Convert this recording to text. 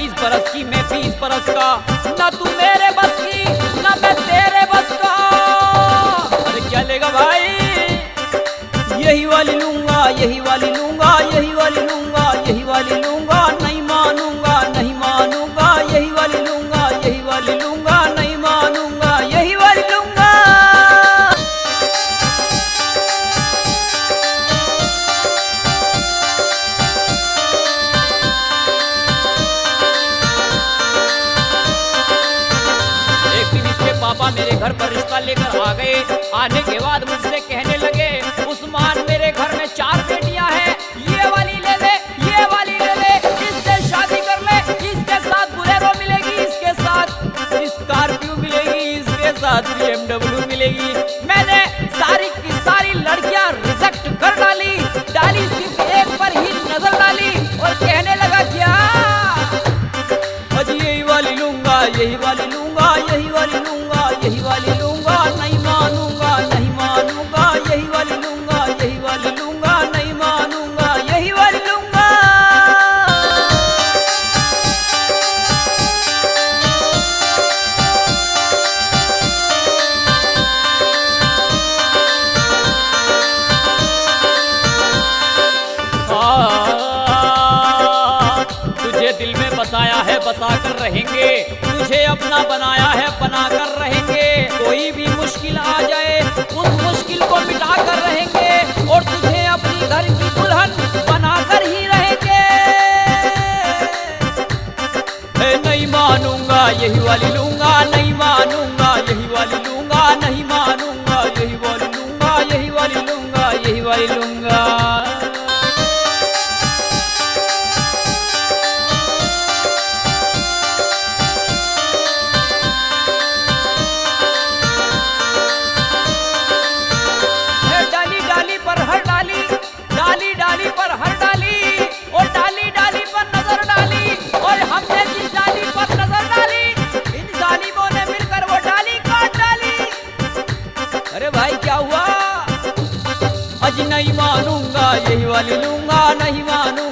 22 बरस की, मैं 20 बरस का, ना तू मेरे बस की ना मैं तेरे बस का। अरे क्या लेगा भाई? यही वाली लूंगा, यही वाली लूंगा, यही वाली लूंगा, यही वाली लूंगा, नहीं मानूंगा, नहीं मानूंगा, यही वाली लूंगा, यही वाली लूंगा, नहीं मानूंगा, यही वाली लूंगा। एक दिन इसके पापा मेरे घर पर रिश्ता लेकर आ गए। आने के बाद मुझसे कहने लगे, उस्मान मेरे घर में 4 बेटियां हैं, ये वाली ले ले, ये वाली ले ले, इससे शादी कर ले, इसके साथ बोलेरो मिलेगी, इसके साथ स्कॉर्पियो मिलेगी, इसके साथ BMW मिलेगी। मैंने सारी की सारी लड़कियां रिजेक्ट कर डाली, सिर्फ एक पर ही नजर डाली और कहने लगा क्या अजी यही वाली लूंगा, यही वाली लूंगा, यही वाली लूंगा, यही वाली लूंगा, नहीं मानूंगा, नहीं मानूंगा, यही वाली लूंगा, यही वाली लूंगा, नहीं मानूंगा, यही वाली लूंगा। तुझे दिल में बसाया है, बसा कर रहेंगे, तुझे अपना बनाया है, बना कर रहेंगे। कोई भी मुश्किल आ जाए उस मुश्किल को मिटा कर रहेंगे और तुझे अपनी घर की दुल्हन बना कर ही रहेंगे। नहीं मानूंगा, यही वाली लूंगा, नहीं मानूंगा, यही वाली लूंगा, नहीं मानूंगा, यही वाली लूंगा, यही वाली लूंगा, यही वाली लूंगा। डाली पर हर डाली और डाली डाली पर नजर डाली और हमने जिस डाली पर नजर डाली इन जालिमों ने मिलकर वो डाली काट डाली। अरे भाई क्या हुआ? अजी नहीं मानूंगा, यही वाली लूंगा, नहीं मानूंगा।